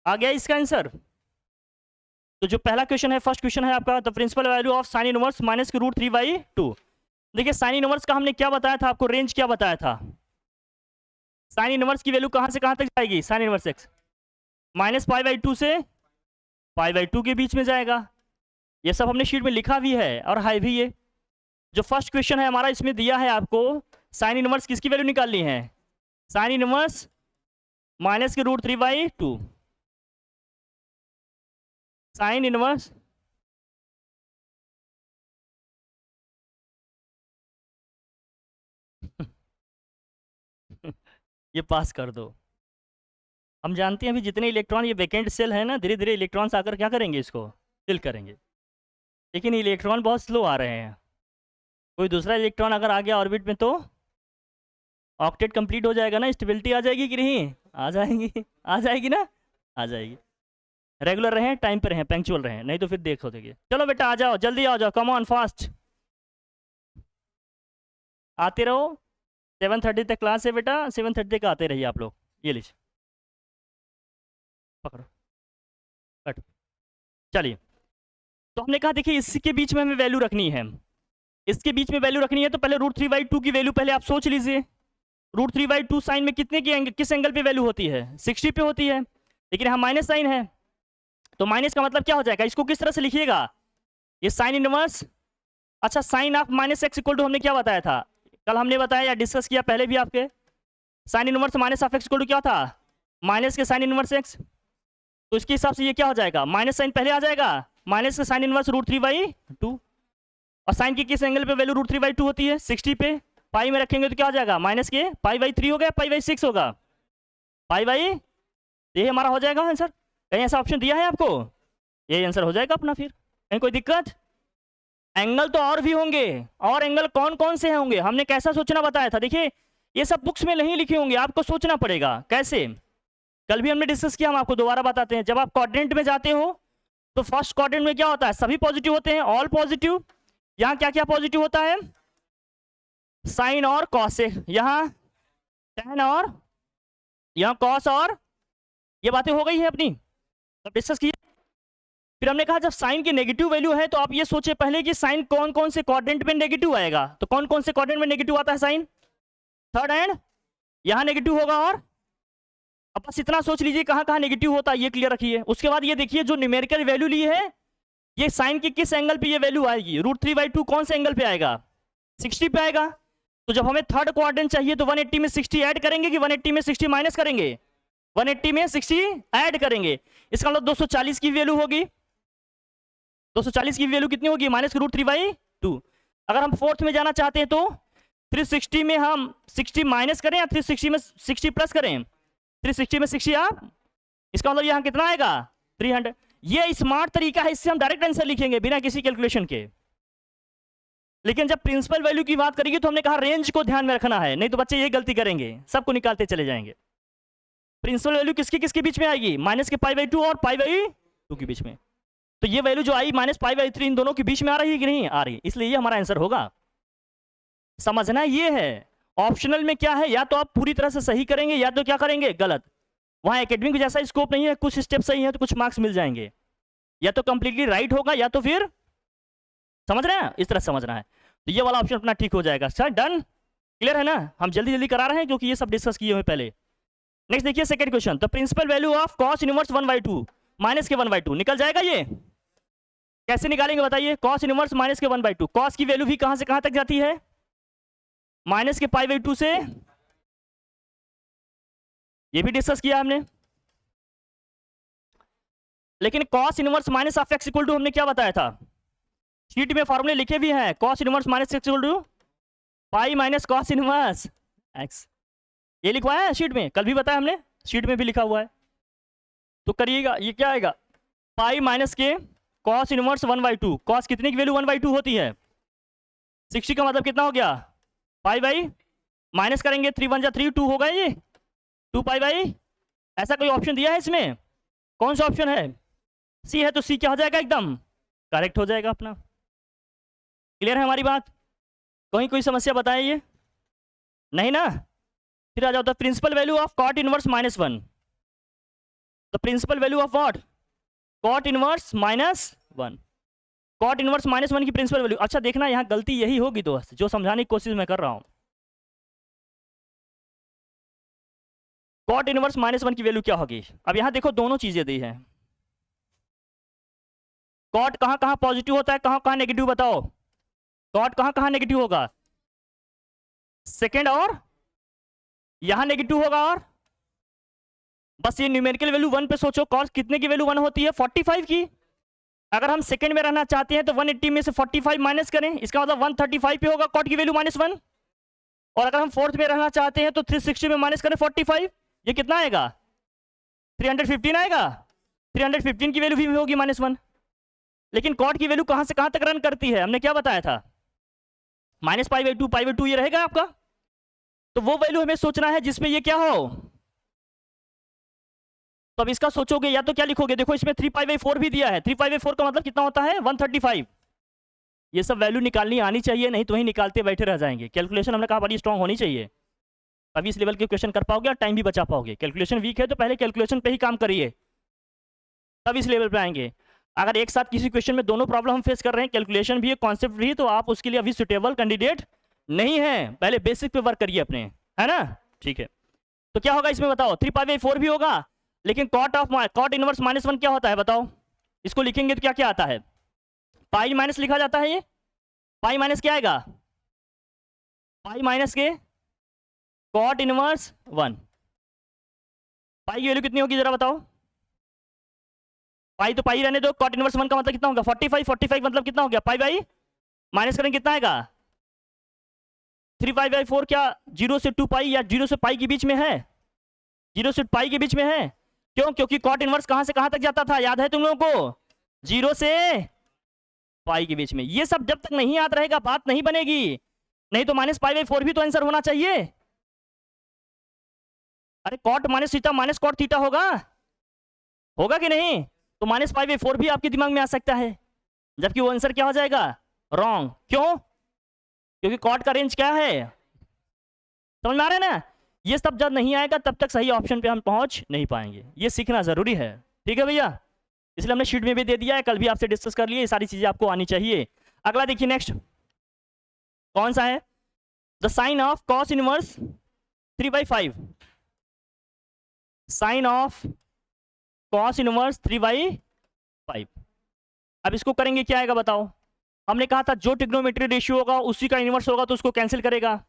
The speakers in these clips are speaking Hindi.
आ गया इसका आंसर। तो जो पहला क्वेश्चन है, फर्स्ट क्वेश्चन है आपका, the principal value of sine inverse minus के रूट 3/2। देखिए साइन इनवर्स का हमने क्या बताया था आपको, रेंज क्या बताया था। साइन इनवर्स की वैल्यू कहां से कहां तक जाएगी, साइन इनवर्स एक्स -π/2 से π/2 के बीच में जाएगा। ये सब हमने शीट में लिखा भी है और है भी ये। जो फर्स्ट क्वेश्चन है हमारा, इसमें दिया है आपको साइन इनवर्स किसकी वैल्यू निकालनी है, साइन इनवर्स माइनस के रूट 3/2। साइन इनवर्स ये पास कर दो। हम जानते हैं अभी जितने इलेक्ट्रॉन ये वैकेंट सेल है ना, धीरे धीरे इलेक्ट्रॉन्स आकर क्या करेंगे, इसको फिल करेंगे। लेकिन इलेक्ट्रॉन बहुत स्लो आ रहे हैं। कोई दूसरा इलेक्ट्रॉन अगर आ गया ऑर्बिट में तो ऑक्टेट कंप्लीट हो जाएगा ना, स्टेबिलिटी आ जाएगी कि नहीं, आ जाएगी, आ जाएगी ना, आ जाएगी। रेगुलर रहें, टाइम पे रहें, पंक्चुअल रहें, नहीं तो फिर देखो देखिए। चलो बेटा आ जाओ, जल्दी आ जाओ, कम ऑन फास्ट, आते रहो। 7:30 तक क्लास है बेटा, 7:30 तक आते रहिए आप लोग। ये लीजिए पकड़ो, कट। चलिए, तो हमने कहा देखिए इसके बीच में हमें वैल्यू रखनी है, इसके बीच में वैल्यू रखनी है। तो पहले रूट 3/2 की वैल्यू पहले आप सोच लीजिए। रूट 3/2 साइन में कितने की एंगल, किस एंगल पे वैल्यू होती है, 60 पे होती है। लेकिन यहाँ माइनस साइन है, तो माइनस का मतलब क्या हो जाएगा, इसको किस तरह से लिखिएगा, ये साइन इनवर्स। अच्छा, sine of -x equal to हमने क्या बताया था, कल हमने बताया या डिस्कस किया पहले भी आपके, sine inverse minus of x equal to क्या था, माइनस के साइन इनवर्स x। तो इसके हिसाब से ये क्या हो जाएगा, माइनस साइन पहले आ जाएगा, माइनस का साइन इनवर्स रूट 3/2। और साइन की किस एंगल पे वैल्यू रूट 3/2 होती है, 60 पे। पाई में रखेंगे तो क्या हो जाएगा, माइनस के π/3 हो गया, π/6 होगा, π/, ये हमारा हो जाएगा आंसर। कहीं ऐसा ऑप्शन दिया है आपको, ये आंसर हो जाएगा अपना। फिर कहीं कोई दिक्कत, एंगल तो और भी होंगे, और एंगल कौन कौन से होंगे, हमने कैसा सोचना बताया था। देखिए ये सब बुक्स में नहीं लिखे होंगे, आपको सोचना पड़ेगा कैसे। कल भी हमने डिस्कस किया, हम आपको दोबारा बताते हैं। जब आप क्वाड्रेंट में जाते हो तो फर्स्ट क्वाड्रेंट में क्या होता है, सभी पॉजिटिव होते हैं, ऑल पॉजिटिव। यहाँ क्या क्या पॉजिटिव होता है, साइन और कॉस से, यहाँ टेन और यहाँ कॉस, और ये बातें हो गई है अपनी, सब डिस्कस किए। फिर हमने कहा जब साइन की नेगेटिव वैल्यू है तो आप ये सोचे पहले कि साइन कौन कौन से क्वाड्रेंट में नेगेटिव आएगा। तो कौन कौन से क्वाड्रेंट में नेगेटिव आता है साइन, थर्ड एंड, यहाँ नेगेटिव होगा। और अब बस इतना सोच लीजिए कहाँ कहाँ नेगेटिव होता है, ये क्लियर रखिए। उसके बाद ये देखिए जो न्यूमेरिकल वैल्यू ली है, ये साइन की किस एंगल पे ये वैल्यू आएगी, रूट 3/2 कौन से एंगल पे आएगा, 60 पे आएगा। तो जब हमें थर्ड क्वाड्रेंट चाहिए तो 180 में 60 ऐड करेंगे कि 180 में 60 माइनस करेंगे, 180 में 60 ऐड करेंगे। इसका मतलब 240 की वैल्यू होगी, 240 की वैल्यू कितनी होगी, माइनस रूट 3/2। अगर हम फोर्थ में जाना चाहते हैं तो 360 में हम 60 माइनस करें या 360 में 60 प्लस करें, 360 में 60 आप, इसका मतलब यहाँ कितना आएगा 300। ये स्मार्ट तरीका है, इससे हम डायरेक्ट आंसर लिखेंगे बिना किसी कैलकुलेशन के। लेकिन जब प्रिंसिपल वैल्यू की बात करेंगे तो हमने कहा रेंज को ध्यान में रखना है, नहीं तो बच्चे ये गलती करेंगे, सबको निकालते चले जाएंगे। प्रिंसिपल वैल्यू किसके किसके बीच में आएगी, माइनस के π/2 और π/2 के बीच में। तो ये वैल्यू जो आई -π/3 इन दोनों के बीच में आ रही है कि नहीं आ रही, इसलिए ये हमारा आंसर होगा। समझना ये है, ऑप्शनल में क्या है, या तो आप पूरी तरह से सही करेंगे या तो क्या करेंगे गलत। वहां एकेडमिक जैसा स्कोप नहीं है, कुछ स्टेप सही है तो कुछ मार्क्स मिल जाएंगे, या तो कंप्लीटली राइट होगा या तो फिर, समझ रहे हैं, इस तरह समझना है। तो ये वाला ऑप्शन अपना ठीक हो जाएगा। सर डन, क्लियर है ना, हम जल्दी जल्दी करा रहे हैं क्योंकि ये सब डिस्कस किए हुए पहले। नेक्स्ट देखिए second question, the principal value of cos inverse 1/2 minus के 1/2 निकल जाएगा। ये कैसे निकालेंगे बताइए, कॉस इनवर्स माइनस के 1/2, कॉस की वैल्यू भी कहां से कहां तक जाती है, माइनस के π/2 से, ये भी डिस्कस किया हमने। लेकिन cos inverse minus of x equal to हमने क्या बताया था, शीट में फॉर्मूले लिखे भी हैं, cos inverse minus x equal to pi minus cos inverse x, ये लिखवाया है शीट में, कल भी बताया हमने, शीट में भी लिखा हुआ है। तो करिएगा, ये क्या आएगा, पाई माइनस के कॉस इनवर्स 1/2, कॉस कितने की वैल्यू 1/2 होती है, 60 का मतलब कितना हो गया, पाई माइनस करेंगे 3 1 3 2 होगा ये 2π/, ऐसा कोई ऑप्शन दिया है इसमें, कौन सा ऑप्शन है, सी है, तो सी क्या हो जाएगा, एकदम करेक्ट हो जाएगा अपना। क्लियर है हमारी बात, कहीं कोई समस्या बताइए, नहीं ना। फिर आ जाता है principal value of cot inverse -1, the principal value of what, cot inverse -1, cot inverse -1 की प्रिंसिपल वैल्यू। अच्छा देखना यहाँ गलती यही होगी दोस्त जो समझाने की कोशिश मैं कर रहा हूँ। कॉट इनवर्स -1 की वैल्यू क्या होगी? अब यहाँ देखो दोनों चीजें दी हैं। कॉट कहाँ कहाँ पॉजिटिव होता है, कहाँ कहाँ नेगेटिव, बताओ। कॉट कहाँ कहाँ नेगेटिव होगा? सेकेंड और यहां नेगेटिव होगा। और बस ये न्यूमेरिकल वैल्यू 1 पे सोचो, कॉस कितने की वैल्यू 1 होती है? 45 की। अगर हम सेकंड में रहना चाहते हैं तो 180 में से 45 माइनस करें, इसका मतलब 135 पे होगा कॉट की वैल्यू -1। और अगर हम फोर्थ में रहना चाहते हैं तो 360 में माइनस करें 45, ये कितना आएगा? 315 आएगा। 315 की वैल्यू भी होगी -1। लेकिन कॉट की वैल्यू कहां से कहां तक रन करती है, हमने क्या बताया था? -π/2 ये रहेगा आपका। तो वो वैल्यू हमें सोचना है जिसमें ये क्या हो। तो अब इसका सोचोगे या तो क्या लिखोगे, देखो इसमें 3π/4 भी दिया है। 3π/4 का मतलब कितना होता है? 135। ये सब वैल्यू निकालनी आनी चाहिए, नहीं तो वही निकालते बैठे रह जाएंगे। कैलकुलेशन हमने कहा बड़ी स्ट्रांग होनी चाहिए, तभी इस लेवल के क्वेश्चन कर पाओगे और टाइम भी बचा पाओगे। कैलकुलेशन वीक है तो पहले कैलकुलेशन पे ही काम करिए, तब इस लेवल पे आएंगे। अगर एक साथ किसी क्वेश्चन में दोनों प्रॉब्लम हम फेस कर रहे हैं, कैलकुलेशन भी है, कॉन्सेप्ट भी, तो आप उसके लिए अभी सुटेबल कैंडिडेट नहीं है। पहले बेसिक पे वर्क करिए अपने, है ना? ठीक है, तो क्या होगा इसमें बताओ? 3π/4 भी होगा, लेकिन कॉट इनवर्स -1 क्या होता है बताओ? इसको लिखेंगे तो क्या क्या आता है? पाई माइनस लिखा जाता है। ये पाई माइनस क्या आएगा? पाई माइनस के कॉट इनवर्स 1। पाई की वैल्यू कितनी होगी जरा बताओ? पाई तो पाई रहने दो, कॉट इनवर्स 1 का मतलब कितना होगा? 45। 45 मतलब कितना हो गया? पाई बाई माइनस करेंगे कितना आएगा? 3π/4 क्या 0 से 2π या 0 से पाई के बीच में है? 0 से पाई के बीच में है। क्यों? क्योंकि कॉट इनवर्स कहां से कहां तक जाता था, याद है तुम लोगों को? 0 से पाई के बीच में। ये सब जब तक नहीं याद रहेगा बात नहीं बनेगी, नहीं तो -π/4 भी तो आंसर होना चाहिए। अरे cot minus theta minus cot theta होगा, होगा कि नहीं? तो -π/4 भी आपके दिमाग में आ सकता है, जबकि वो आंसर क्या हो जाएगा? रॉन्ग। क्यों? क्योंकि कॉट का रेंज क्या है, समझ में आ रहा है ना? ये सब जब नहीं आएगा तब तक सही ऑप्शन पे हम पहुंच नहीं पाएंगे, ये सीखना जरूरी है। ठीक है भैया, इसलिए हमने शीट में भी दे दिया है, कल भी आपसे डिस्कस कर लिए, ये सारी चीजें आपको आनी चाहिए। अगला देखिए नेक्स्ट कौन सा है? The sine of cos inverse 3/5। Sine of cos inverse 3/5। अब इसको करेंगे क्या आएगा बताओ? हमने कहा था जो ट्रिग्नोमेट्री रेशियो होगा उसी का इनवर्स होगा तो उसको कैंसिल करेगा।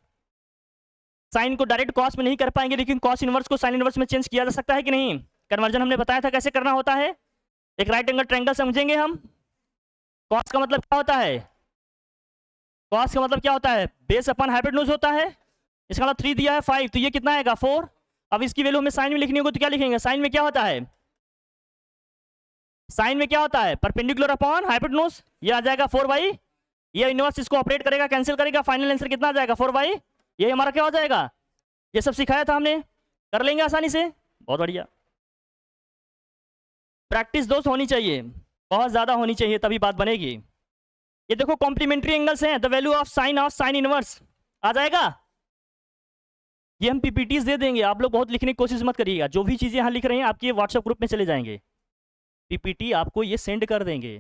साइन को डायरेक्ट कॉस में नहीं कर पाएंगे, लेकिन कॉस इनवर्स को साइन इनवर्स में चेंज किया जा सकता है कि नहीं? कन्वर्जन हमने बताया था कैसे करना होता है। एक राइट एंगल ट्रायंगल समझेंगे हम। कॉस का मतलब क्या होता है? कॉस का मतलब क्या होता है? बेस अपन हाइपोटेन्यूज होता है। इसका मतलब 3 दिया है 5, तो ये कितना आएगा? 4। अब इसकी वैल्यू हमें साइन में लिखनी होगी तो क्या लिखेंगे? साइन में क्या होता है? साइन में क्या होता है? Perpendicular upon hypotenuse. ये आ जाएगा 4/, ये इनवर्स इसको ऑपरेट करेगा, कैंसिल करेगा, फाइनल आंसर कितना आ जाएगा? 4/। ये हमारा क्या हो जाएगा? ये सब सिखाया था हमने, कर लेंगे आसानी से। बहुत बढ़िया। प्रैक्टिस दोस्त होनी चाहिए, बहुत ज्यादा होनी चाहिए, तभी बात बनेगी। ये देखो कॉम्प्लीमेंट्री एंगल्स हैं, the value of sine inverse आ जाएगा। ये हम पीपीटीज दे देंगे, आप लोग बहुत लिखने की कोशिश मत करिएगा। जो भी चीजें यहाँ लिख रहे हैं आपके व्हाट्सएप ग्रुप में चले जाएंगे, पीपीटी आपको ये सेंड कर देंगे,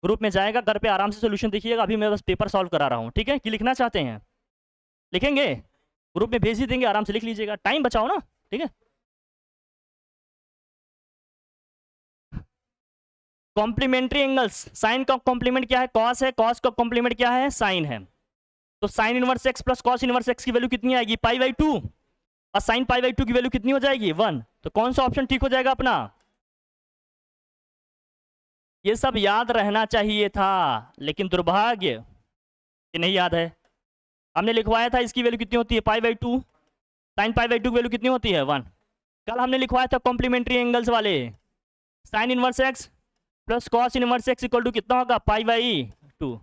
ग्रुप में जाएगा, घर पे आराम से सोल्यूशन देखिएगा। अभी मैं बस पेपर सॉल्व करा रहा हूँ, ठीक है? कि लिखना चाहते हैं लिखेंगे, ग्रुप में भेज ही देंगे, आराम से लिख लीजिएगा, टाइम बचाओ ना, ठीक है? कॉम्प्लीमेंट्री एंगल्स, साइन का कॉम्प्लीमेंट क्या है? कॉस है, कॉस का कॉम्प्लीमेंट क्या है? साइन है। तो sign inverse x plus cos inverse x की वैल्यू कितनी आएगी? π/2। और साइन π/2 की वैल्यू कितनी हो जाएगी? 1। तो कौन सा ऑप्शन ठीक हो जाएगा अपना? ये सब याद रहना चाहिए था, लेकिन दुर्भाग्य कि नहीं याद है। हमने लिखवाया था इसकी वैल्यू कितनी होती है? π/2। साइन π/2 की वैल्यू कितनी होती है? 1। कल हमने लिखवाया था कॉम्प्लीमेंट्री एंगल्स वाले, sine inverse x plus cos inverse x equal to कितना होगा? π/2।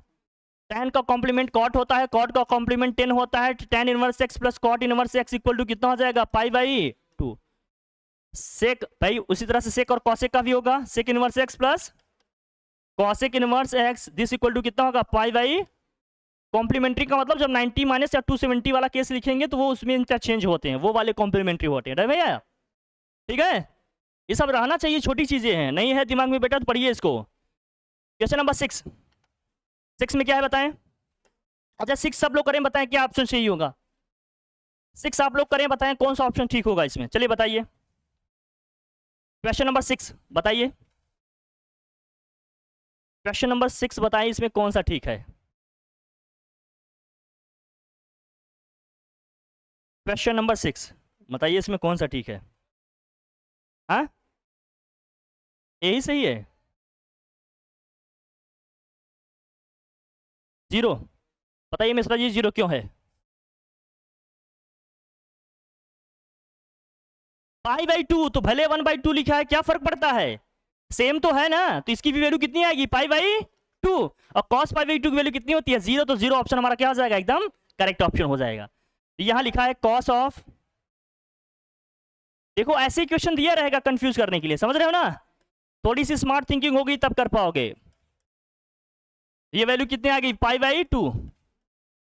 tan का कॉम्प्लीमेंट कॉट होता है, कॉट का कॉम्प्लीमेंट tan होता है, tan inverse x plus cot inverse x equal to कितना हो जाएगा? π/2। सेक भाई उसी तरह से सेक और कॉसेक का भी होगा, sec inverse x plus cosec inverse x this equal to कितना होगा? π/। कॉम्प्लीमेंट्री का मतलब जब 90 माइनस या 270 वाला केस लिखेंगे तो वो उसमें इंटरचेंज होते हैं, वो वाले कॉम्प्लीमेंट्री होते हैं भैया, ठीक है? ये सब रहना चाहिए, छोटी चीजें हैं, नहीं है दिमाग में बेटा तो पढ़िए इसको। क्वेश्चन नंबर 6, 6 में क्या है बताएं। अच्छा 6 सब लोग करें, बताएं क्या ऑप्शन सही होगा। 6 आप लोग करें, बताएं कौन सा ऑप्शन ठीक होगा इसमें, चलिए बताइए। क्वेश्चन नंबर 6 बताइए, क्वेश्चन नंबर 6 बताइए इसमें कौन सा ठीक है। क्वेश्चन नंबर 6 बताइए इसमें कौन सा ठीक है। हाँ यही सही है, 0। बताइए मिश्रा जी 0 क्यों है। π/2 तो भले 1/2 लिखा है, क्या फर्क पड़ता है, सेम तो है ना, तो इसकी भी वैल्यू कितनी आएगी π/2। और cos π/2 की वैल्यू कितनी होती है 0, तो 0 ऑप्शन हमारा क्या हो जाएगा, एकदम करेक्ट ऑप्शन हो जाएगा। तो यहां लिखा है cos ऑफ, देखो ऐसे ही क्वेश्चन दिया रहेगा कंफ्यूज करने के लिए, समझ रहे हो ना, थोड़ी सी स्मार्ट थिंकिंग होगी तब कर पाओगे। ये वैल्यू कितनी आ गई π/2,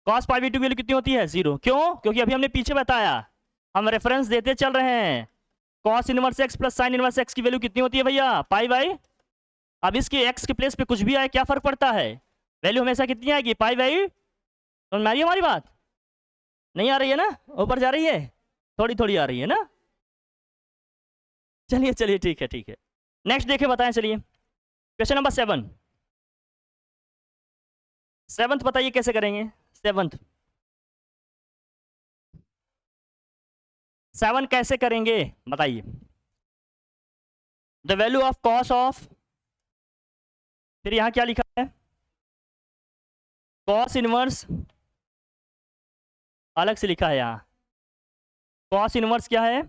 cos π/2 की वैल्यू कितनी होती है 0, क्यों, क्योंकि अभी हमने पीछे बताया, हम रेफरेंस देते चल रहे हैं, cos inverse x plus sine inverse x की वैल्यू कितनी होती है भैया π/, अब इसके x के प्लेस पे कुछ भी आए क्या फर्क पड़ता है, वैल्यू हमेशा कितनी आएगी π/, समझ में आ रही है हमारी बात, नहीं आ रही है ना, ऊपर जा रही है, थोड़ी थोड़ी आ रही है ना, चलिए चलिए ठीक है ठीक है। नेक्स्ट देखे बताएं, चलिए क्वेश्चन नंबर 7, 7th बताइए कैसे करेंगे। 7th 7 कैसे करेंगे बताइए। The value of cos of, फिर यहां क्या लिखा है, कॉस इनवर्स अलग से लिखा है यहाँ, कॉस इनवर्स क्या है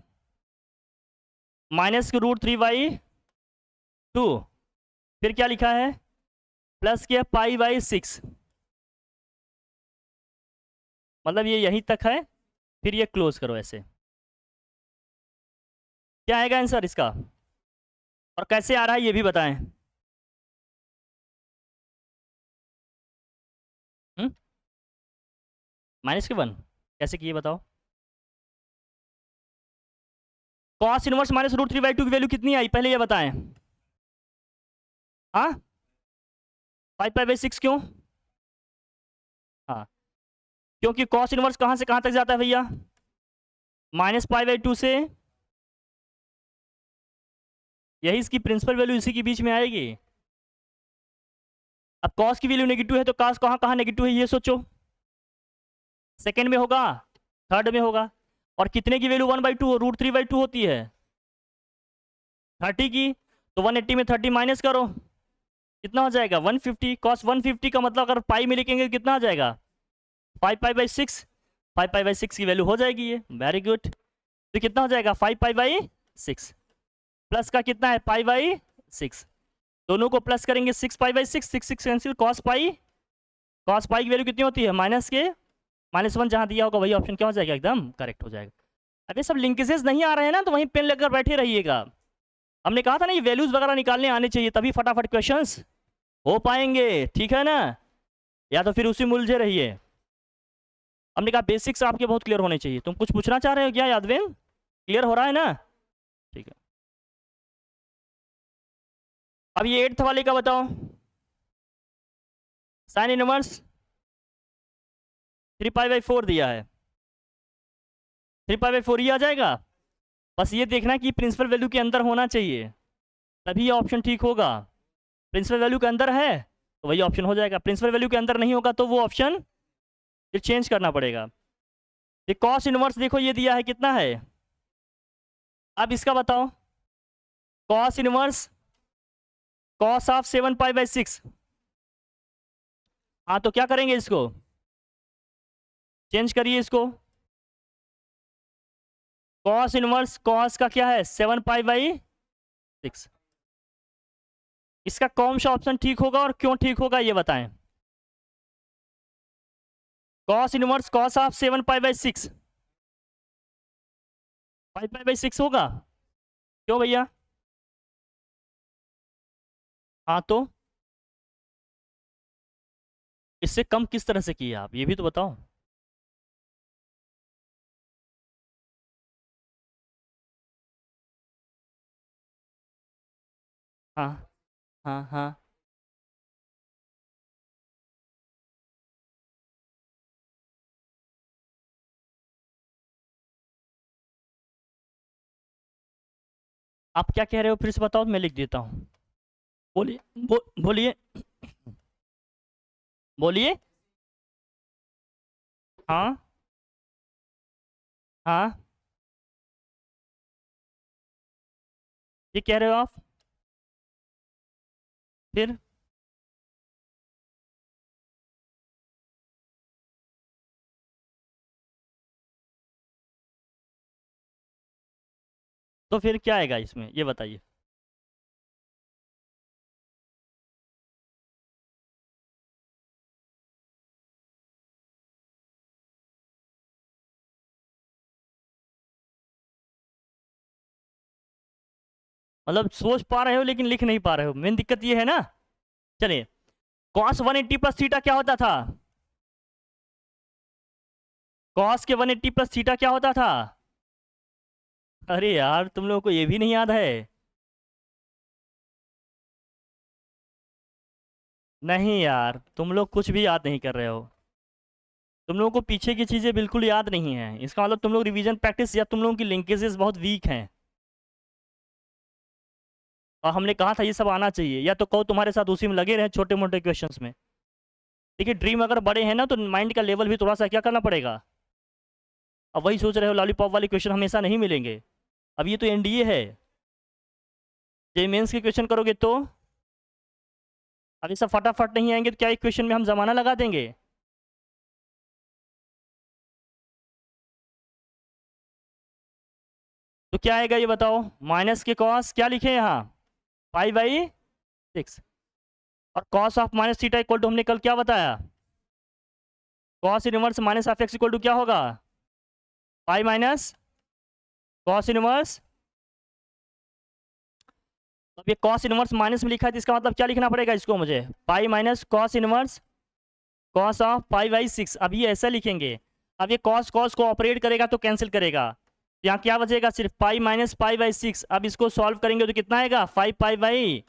-√3/2, फिर क्या लिखा है प्लस क्या π/6, मतलब ये यहीं तक है, फिर ये क्लोज करो ऐसे, क्या आएगा आंसर इसका, और कैसे आ रहा है ये भी बताएं। -1 कैसे किए बताओ। कॉस इनवर्स -√3/2 की वैल्यू कितनी आई पहले ये बताएं। हाँ 5π/6 क्यों, हाँ क्योंकि कॉस इनवर्स कहाँ से कहाँ तक जाता है भैया, -π/2 से, यही इसकी प्रिंसिपल वैल्यू इसी के बीच में आएगी। अब कॉस की वैल्यू नेगेटिव है तो कॉस कहाँ कहाँ नेगेटिव है ये सोचो, सेकेंड में होगा, थर्ड में होगा, और कितने की वैल्यू 1/2 √3/2 होती है 30 की, तो 180 में 30 माइनस करो, कितना हो जाएगा 150, कॉस 150 का मतलब अगर पाई में लिखेंगे कितना आ जाएगा 5π/6, 5π/6 की वैल्यू हो जाएगी ये, वेरी गुड, तो कितना हो जाएगा 5π/6, प्लस का कितना है π/6, दोनों को प्लस करेंगे 6π/6, 6 कैंसिल, कॉस पाई की वैल्यू कितनी होती है -1 जहां दिया होगा वही ऑप्शन क्या हो जाएगा, एकदम करेक्ट हो जाएगा। अब ये सब लिंकेजेस नहीं आ रहे हैं ना, तो वहीं पेन लेकर बैठे रहिएगा, हमने कहा था ना ये वैल्यूज वगैरह निकालने आने चाहिए तभी फटाफट क्वेश्चंस हो पाएंगे, ठीक है ना, या तो फिर उसी में उलझे रहिए। हमने कहा बेसिक्स आपके बहुत क्लियर होने चाहिए। तुम कुछ पूछना चाह रहे हो क्या यादवेन, क्लियर हो रहा है ना, ठीक है। अब ये 8th वाले का बताओ, साइन इनवर्स 3π/4 दिया है, 3π/4 ही आ जाएगा, बस ये देखना कि प्रिंसिपल वैल्यू के अंदर होना चाहिए तभी ये ऑप्शन ठीक होगा, प्रिंसिपल वैल्यू के अंदर है तो वही ऑप्शन हो जाएगा, प्रिंसिपल वैल्यू के अंदर नहीं होगा तो वो ऑप्शन फिर चेंज करना पड़ेगा। ये कॉस इनवर्स देखो ये दिया है कितना है, अब इसका बताओ, कॉस इनवर्स कॉस ऑफ 7π/6, हाँ तो क्या करेंगे इसको चेंज करिए इसको, कॉस इनवर्स कॉस का क्या है 7π/6, इसका कौन सा ऑप्शन ठीक होगा और क्यों ठीक होगा ये बताएं। कॉस इनवर्स कॉस ऑफ 7π/6 5π/6 होगा, क्यों भैया, हाँ तो इससे कम किस तरह से किया आप ये भी तो बताओ। हाँ हाँ हाँ। आप क्या कह रहे हो फिर से बताओ, मैं लिख देता हूँ। बोलिए। बोलिए। बोलिए। हाँ हाँ। ये कह रहे हो आप? फिर? तो फिर क्या आएगा इसमें, ये बताइए। मतलब सोच पा रहे हो लेकिन लिख नहीं पा रहे हो, मेन दिक्कत ये है ना। चलिए। कॉस 180 प्लस थीटा क्या होता था? कॉस के 180 प्लस थीटा क्या होता था? अरे यार, तुम लोगों को ये भी नहीं याद है? नहीं यार, तुम लोग कुछ भी याद नहीं कर रहे हो। तुम लोगों को पीछे की चीजें बिल्कुल याद नहीं है, इसका मतलब तुम लोग रिवीजन प्रैक्टिस या तुम लोगों की लिंकेजेस बहुत वीक हैं। और हमने कहा था ये सब आना चाहिए, या तो कहो तुम्हारे साथ उसी में लगे रहे छोटे मोटे क्वेश्चंस में। देखिए, ड्रीम अगर बड़े हैं ना तो माइंड का लेवल भी थोड़ा सा क्या करना पड़ेगा। अब वही सोच रहे हो लॉलीपॉप वाले क्वेश्चन हमेशा नहीं मिलेंगे। अब ये तो एनडीए है। जे मेंस के क्वेश्चन करोगे तो अब ये सब फटाफट नहीं आएंगे तो क्या एक क्वेश्चन में हम जमाना लगा देंगे? तो क्या आएगा ये बताओ। माइनस के कॉस क्या लिखे यहाँ? 5/6। और cos of minus theta equal to हमने कल क्या बताया? Cos inverse minus of x equal to क्या होगा? Pi minus cos inverse. अब ये कॉस इनवर्स माइनस में लिखा है तो इसका मतलब क्या लिखना पड़ेगा इसको मुझे? पाई minus cos inverse cos of 5/6। अब ये ऐसा लिखेंगे। अब ये कॉस कॉस को ऑपरेट करेगा तो कैंसिल करेगा। यहाँ क्या बचेगा? सिर्फ पाई माइनस 5/6। अब इसको सॉल्व करेंगे तो कितना आएगा? 5 पाई बाई।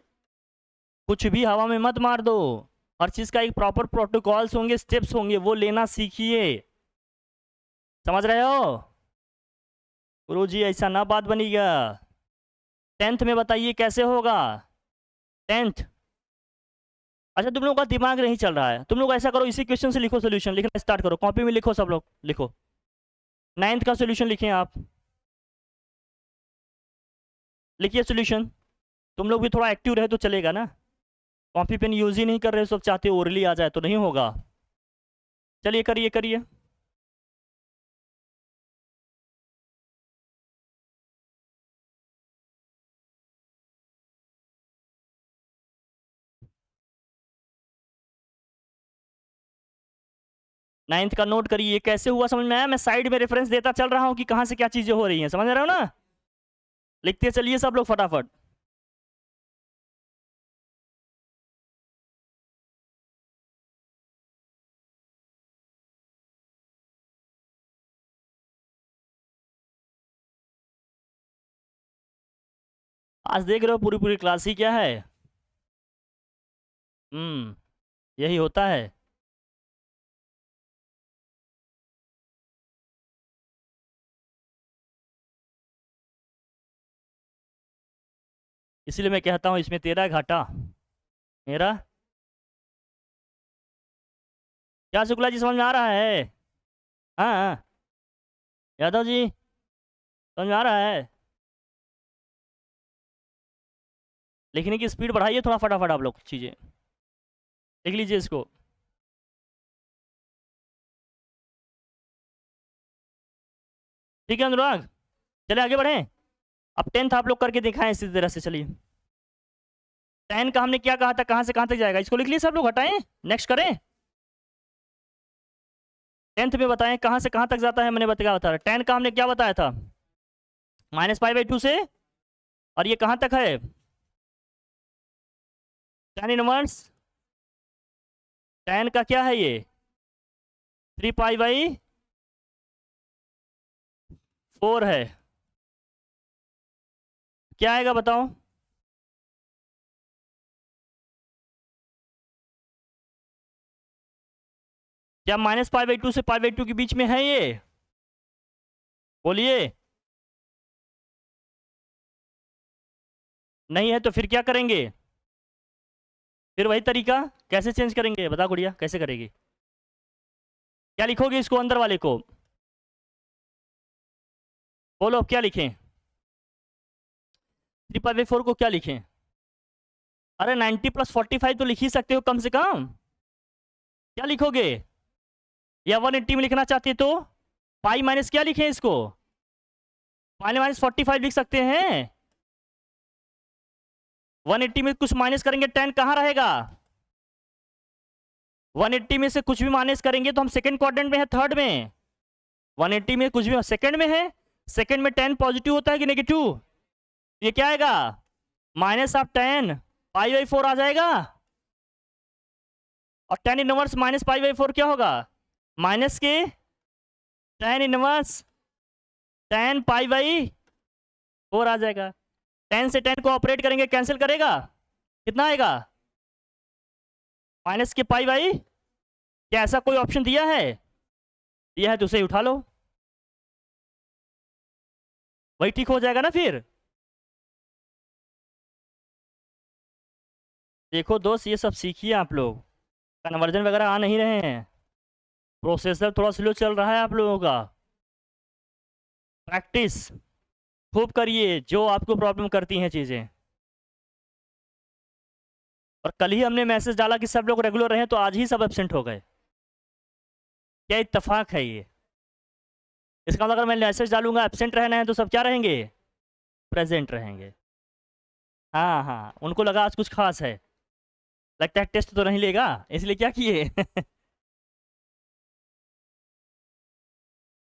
कुछ भी हवा में मत मार दो। हर चीज का एक प्रॉपर प्रोटोकॉल्स होंगे, स्टेप्स होंगे, वो लेना सीखिए। समझ रहे हो? गुरुजी ऐसा ना बात बनेगा। टेंथ में बताइए कैसे होगा? टेंथ। अच्छा, तुम लोगों का दिमाग नहीं चल रहा है। तुम लोग ऐसा करो, इसी क्वेश्चन से लिखो, सोल्यूशन लिखना स्टार्ट करो, कॉपी में लिखो, सब लोग लिखो। नाइन्थ का सोल्यूशन लिखें आप। लिखिए सोल्यूशन। तुम लोग भी थोड़ा एक्टिव रहे तो चलेगा ना। कॉपी पेन यूज ही नहीं कर रहे, सब चाहते हो ओरली आ जाए, तो नहीं होगा। चलिए करिए करिए। नाइन्थ का नोट करिए, ये कैसे हुआ समझ में आया? मैं साइड में रेफरेंस देता चल रहा हूँ कि कहाँ से क्या चीजें हो रही हैं, समझ रहे हो ना? लिखते चलिए सब लोग फटाफट। आज देख रहे हो पूरी पूरी क्लास ही क्या है। यही होता है। इसीलिए मैं कहता हूँ इसमें तेरा घाटा मेरा। क्या शुक्ला जी, समझ में आ रहा है? हाँ हाँ। यादव जी, समझ में आ रहा है? लिखने की स्पीड बढ़ाइए थोड़ा फटाफट आप लोग चीज़ें। लिख लीजिए इसको। ठीक है अनुराग, चले आगे बढ़ें। अब टेंथ आप लोग करके दिखाएं इसी तरह से, चलिए। टेन का हमने क्या कहा था, कहाँ से कहाँ तक जाएगा, इसको लिख लिए सब लोग, हटाएं। नेक्स्ट करें। टेंथ में बताएं कहाँ से कहाँ तक जाता है, मैंने बता टेन का हमने क्या बताया था? -π/2 से। और ये कहाँ तक है? Tan inverse. टेन का क्या है ये? 3π/4 है। क्या आएगा बताओ? क्या माइनस पाई बाई टू से पाई बाई टू के बीच में है ये? बोलिए। नहीं है तो फिर क्या करेंगे? फिर वही तरीका, कैसे चेंज करेंगे बता गुड़िया, कैसे करेगी? क्या लिखोगे इसको अंदर वाले को? बोलो क्या लिखें? 3 पाई बाई 4 को क्या लिखें? अरे 90 प्लस 45 तो लिख ही सकते हो कम से कम। क्या लिखोगे? या 180 में लिखना चाहते हो तो पाई माइनस क्या लिखें इसको? पाई माइनस 45 लिख सकते हैं। 180 में कुछ माइनस करेंगे 10 कहाँ रहेगा? 180 में से कुछ भी माइनस करेंगे तो हम सेकंड क्वाड्रेंट में है, थर्ड में। 180 में कुछ भी सेकंड में है, सेकंड में 10 पॉजिटिव होता है कि नेगेटिव? ये क्या आएगा? माइनस ऑफ 10 पाई बाई 4 आ जाएगा। और 10 इनवर्स माइनस पाई बाई 4 क्या होगा? माइनस के 10 इनवर्स 10 पाई बाई 4 आ जाएगा। 10 से 10 को ऑपरेट करेंगे, कैंसिल करेगा, कितना आएगा? माइनस के पाई बाई। क्या ऐसा कोई ऑप्शन दिया है? दिया है तो उसे उठा लो, वही ठीक हो जाएगा ना फिर। देखो दोस्त, ये सब सीखिए आप लोग, कन्वर्जन वगैरह आ नहीं रहे हैं, प्रोसेसर थोड़ा स्लो चल रहा है आप लोगों का। प्रैक्टिस खूब करिए जो आपको प्रॉब्लम करती हैं चीज़ें। और कल ही हमने मैसेज डाला कि सब लोग रेगुलर रहे, तो आज ही सब एब्सेंट हो गए। क्या इत्तेफाक है ये? इसका मतलब अगर मैं मैसेज डालूंगा एब्सेंट रहना है तो सब क्या रहेंगे? प्रेजेंट रहेंगे। हाँ हाँ, उनको लगा आज कुछ खास है, लगता है टेस्ट तो नहीं लेगा, इसलिए क्या किए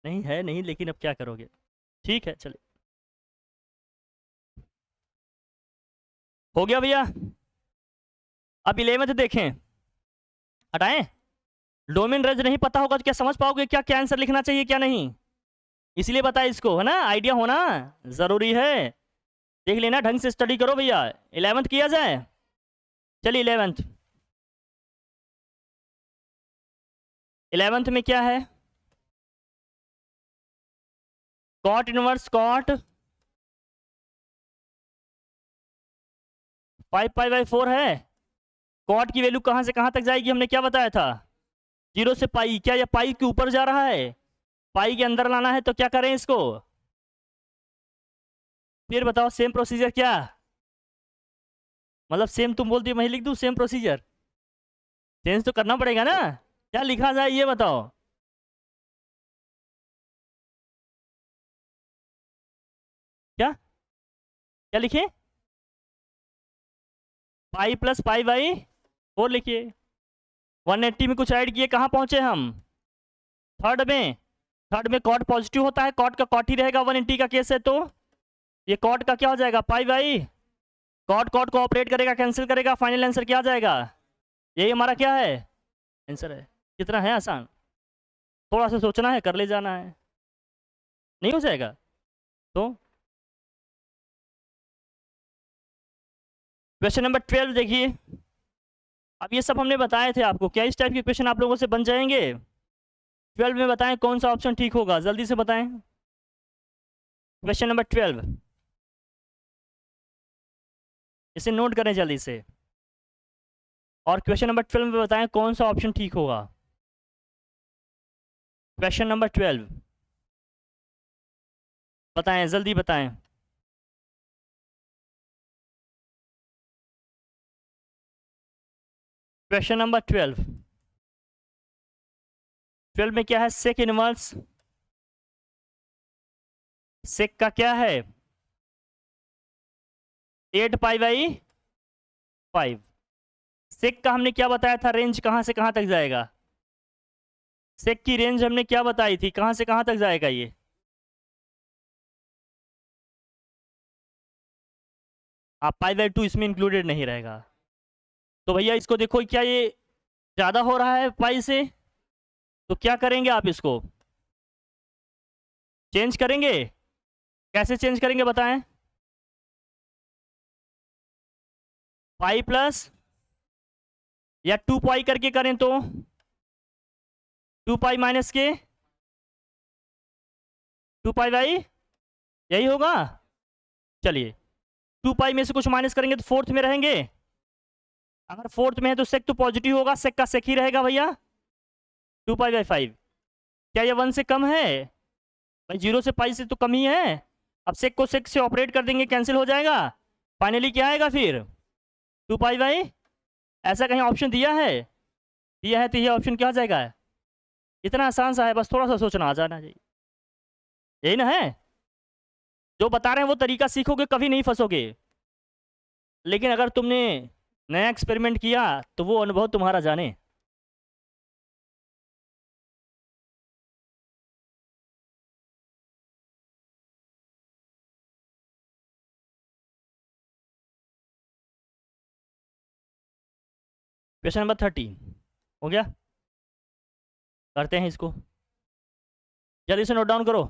नहीं है नहीं, लेकिन अब क्या करोगे। ठीक है चलिए, हो गया भैया। अब 11th देखें, हटाएं। डोमेन रेंज नहीं पता होगा तो क्या समझ पाओगे क्या क्या आंसर लिखना चाहिए क्या नहीं? इसलिए बताया इसको, है ना, आइडिया होना जरूरी है। देख लेना, ढंग से स्टडी करो भैया। 11th किया जाए, चलिए 11th। 11th में क्या है? Cot inverse cot 5 pi by 4 है। कॉट की वैल्यू कहाँ से कहाँ तक जाएगी, हमने क्या बताया था? 0 से पाई। क्या यह पाई के ऊपर जा रहा है? पाई के अंदर लाना है तो क्या करें इसको? फिर बताओ सेम प्रोसीजर क्या? मतलब सेम तुम बोलती हो मैं ही लिख दूं सेम प्रोसीजर? चेंज तो करना पड़ेगा ना। क्या लिखा जाए ये बताओ? क्या क्या लिखे? पाई प्लस पाई बाई 4 लिखिए। 180 में कुछ ऐड किए, कहाँ पहुंचे हम? थर्ड में। थर्ड में कॉट पॉजिटिव होता है, कॉट का कॉट ही रहेगा 180 का केस है तो। ये कॉट का क्या हो जाएगा? Pi by. कॉट कॉट को ऑपरेट करेगा, कैंसिल करेगा, फाइनल आंसर क्या आ जाएगा? यही हमारा क्या है? आंसर है। कितना है आसान, थोड़ा सा सोचना है, कर ले जाना है। नहीं हो जाएगा तो क्वेश्चन नंबर 12 देखिए। अब ये सब हमने बताए थे आपको, क्या इस टाइप के क्वेश्चन आप लोगों से बन जाएंगे? 12 में बताएं कौन सा ऑप्शन ठीक होगा, जल्दी से बताएं। क्वेश्चन नंबर 12, इसे नोट करें जल्दी से। और क्वेश्चन नंबर 12 में बताएं कौन सा ऑप्शन ठीक होगा। क्वेश्चन नंबर 12 बताएं, जल्दी बताएं। क्वेश्चन नंबर 12, 12 में क्या है? Sec inverse. सेक का क्या है? 8 पाई बाई 5। सेक का हमने क्या बताया था, रेंज कहाँ से कहाँ तक जाएगा? सेक की रेंज हमने क्या बताई थी, कहाँ से कहाँ तक जाएगा ये? आप पाई बाई 2 इसमें इंक्लूडेड नहीं रहेगा। तो भैया इसको देखो, क्या ये ज़्यादा हो रहा है पाई से? तो क्या करेंगे आप इसको? चेंज करेंगे। कैसे चेंज करेंगे बताएं? पाई प्लस या 2 पाई करके करें तो? 2 पाई माइनस के 2 पाई बाई, यही होगा। चलिए 2 पाई में से कुछ माइनस करेंगे तो फोर्थ में रहेंगे। अगर फोर्थ में है तो सेक तो पॉजिटिव होगा, सेक का सेक ही रहेगा भैया। 2 पाई बाई 5, क्या ये 1 से कम है भाई? 0 से पाई से तो कम ही है। अब सेक को सेक से ऑपरेट कर देंगे, कैंसिल हो जाएगा। फाइनली क्या आएगा फिर? 2 पाई बाई, ऐसा कहीं ऑप्शन दिया है? दिया है तो ये ऑप्शन क्या आ जाएगा? इतना आसान सा है, बस थोड़ा सा सोचना आ जाना चाहिए। यही ना है? जो बता रहे हैं वो तरीका सीखोगे कभी नहीं फंसोगे। लेकिन अगर तुमने नया एक्सपेरिमेंट किया तो वो अनुभव तुम्हारा जाने। क्वेश्चन नंबर 13 हो गया। करते हैं इसको, जल्दी से नोट डाउन करो।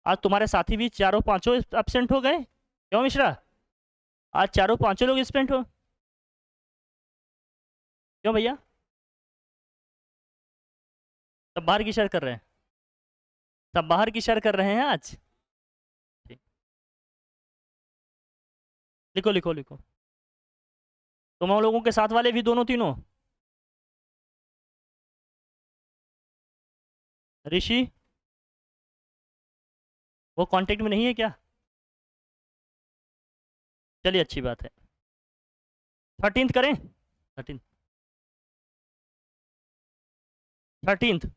आज तुम्हारे साथी भी चारों पांचों एब्सेंट हो गए, क्यों मिश्रा? आज चारों पांचों लोग एब्सेंट हो, क्यों भैया? सब बाहर की शेयर कर रहे हैं, सब बाहर की शेयर कर रहे हैं आज। ठीक। लिखो लिखो लिखो, तुम लोगों के साथ वाले भी दोनों तीनों। ऋषि, वो कांटेक्ट में नहीं है क्या? चलिए अच्छी बात है। 13th करें? 13th, 13th,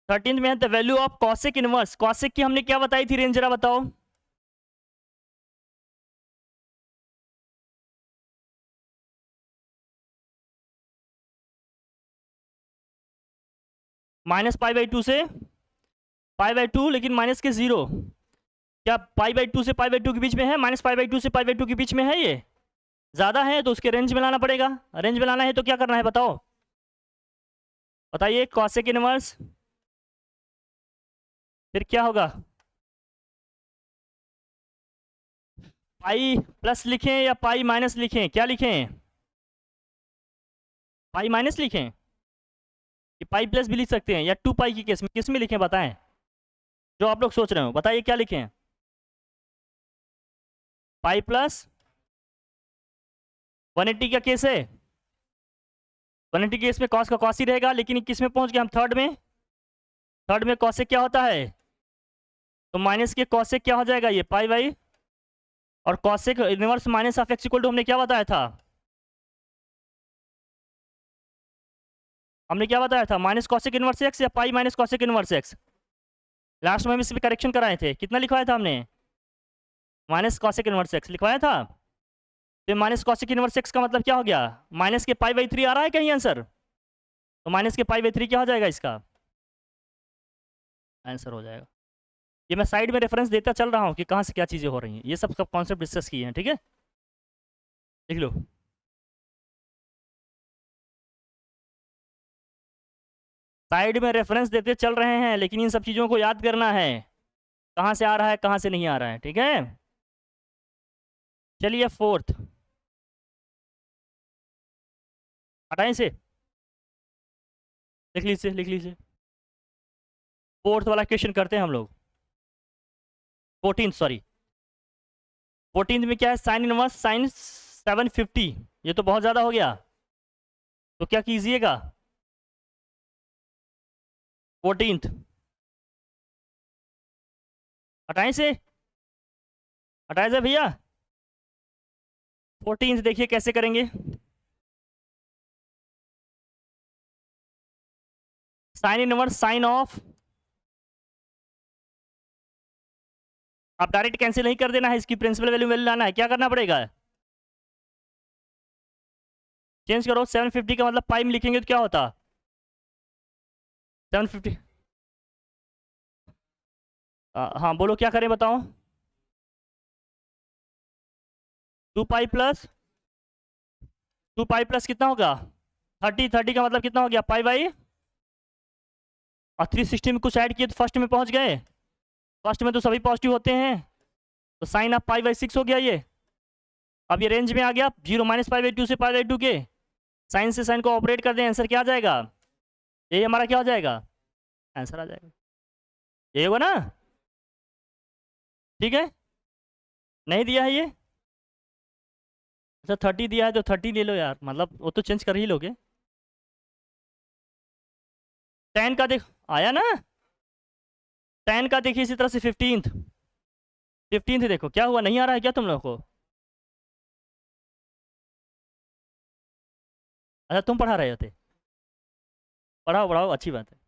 13th में है the value of cosec inverse. Cosec की हमने क्या बताई थी रेंज, जरा बताओ। माइनस पाई बाई 2 से पाई बाई 2, लेकिन माइनस के 0। क्या पाई बाई 2 से पाई बाई 2 के बीच में है? माइनस पाई बाई 2 से पाई बाई 2 के बीच में है। ये ज़्यादा है तो उसके रेंज में लाना पड़ेगा। रेंज में लाना है तो क्या करना है बताओ, बताइए। कॉसेक इनवर्स, फिर क्या होगा? पाई प्लस लिखें या पाई माइनस लिखें? क्या लिखें? पाई माइनस लिखें कि पाई प्लस भी लिख सकते हैं, या 2 पाई की केस में किस में लिखें बताएं, जो आप लोग सोच रहे हो बताइए क्या लिखें। पाई प्लस 180 का केस है, 180 केस में कॉस का कॉस ही रहेगा, लेकिन किस में पहुंच गए हम? थर्ड में। थर्ड में कॉसेक क्या होता है? तो माइनस के कॉसेक क्या हो जाएगा? ये पाई बाई, और cosec inverse minus of x equal to हमने क्या बताया था? हमने क्या बताया था? माइनस कॉसेक इनवर्स एक्स या pi minus cosec inverse x. Last में हम इस पर करेक्शन कराए थे, कितना लिखवाया था हमने? माइनस कॉसेक इनवर्स एक्स लिखवाया था। तो माइनस कॉसेक इनवर्स एक्स का मतलब क्या हो गया? माइनस के पाई बाई 3 आ रहा है कहीं आंसर? तो माइनस के पाई बाई 3 क्या हो जाएगा इसका आंसर? हो जाएगा। ये मैं साइड में रेफरेंस देता चल रहा हूँ कि कहाँ से क्या चीज़ें हो रही हैं, ये सब कॉन्सेप्ट डिस्कस किए हैं, ठीक है? लिख लो। साइड में रेफरेंस देते चल रहे हैं, लेकिन इन सब चीज़ों को याद करना है, कहाँ से आ रहा है कहाँ से नहीं आ रहा है, ठीक है? चलिए फोर्थ, हटाएं से, लिख लीजिए लिख लीजिए। फोर्थ वाला क्वेश्चन करते हैं हम लोग। 14th, सॉरी 14th में क्या है? Sine inverse sine 750। ये तो बहुत ज़्यादा हो गया, तो क्या कीजिएगा? 14th, हटाएं से, हटाए से भैया। 14th देखिए कैसे करेंगे। साइन इनवर्स साइन ऑफ, आप डायरेक्ट कैंसिल नहीं कर देना है, इसकी प्रिंसिपल वैल्यू लाना है। क्या करना पड़ेगा? चेंज करो। 750 का मतलब पाई में लिखेंगे तो क्या होता? 750, हाँ बोलो क्या करें बताओ। 2 पाई प्लस 2 पाई प्लस कितना होगा? 30, 30 का मतलब कितना हो गया? पाई बाई, और 360 में कुछ ऐड किए तो फर्स्ट में पहुंच गए। फर्स्ट में तो सभी पॉजिटिव होते हैं, तो साइन ऑफ पाई बाई 6 हो गया ये। अब ये रेंज में आ गया, 0 -π/2 से π/2 के, साइन से साइन को ऑपरेट कर दें, आंसर क्या आ जाएगा? ये हमारा क्या हो जाएगा? आंसर आ जाएगा, ये होगा ना? ठीक है, नहीं दिया है ये? अच्छा 30 दिया है तो 30 ले लो यार, मतलब वो तो चेंज कर ही लोगे। 10 का देख आया ना, 10 का देखिए इसी तरह से 15th देखो क्या हुआ, नहीं आ रहा है क्या तुम लोग को? अच्छा तुम पढ़ा रहे थे, पढ़ाओ पढ़ाओ, अच्छी बात है।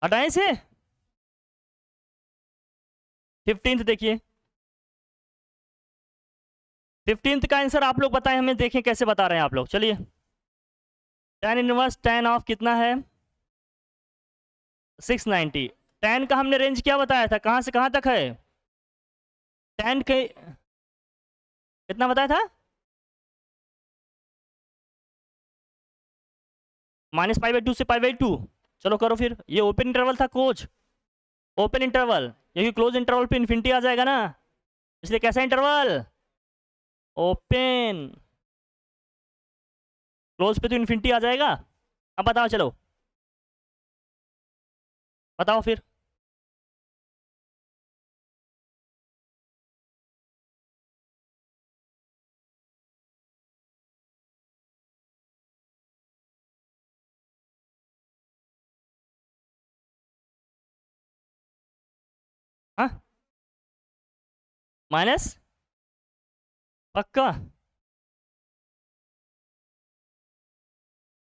हटाएं से 15th देखिए, 15th का आंसर आप लोग बताएं हमें, देखें कैसे बता रहे हैं आप लोग। चलिए, tan इनवर्स tan ऑफ कितना है? 690। tan का हमने रेंज क्या बताया था, कहाँ से कहाँ तक है? tan के कितना बताया था? -π/2 से π/2। चलो करो फिर, ये ओपन इंटरवल था कोच, ओपन इंटरवल, क्योंकि क्लोज इंटरवल पे इन्फिनिटी आ जाएगा ना, इसलिए कैसा इंटरवल? ओपन। क्लोज पे तो इन्फिनिटी आ जाएगा। अब बताओ, चलो बताओ फिर। हाँ माइनस, पक्का?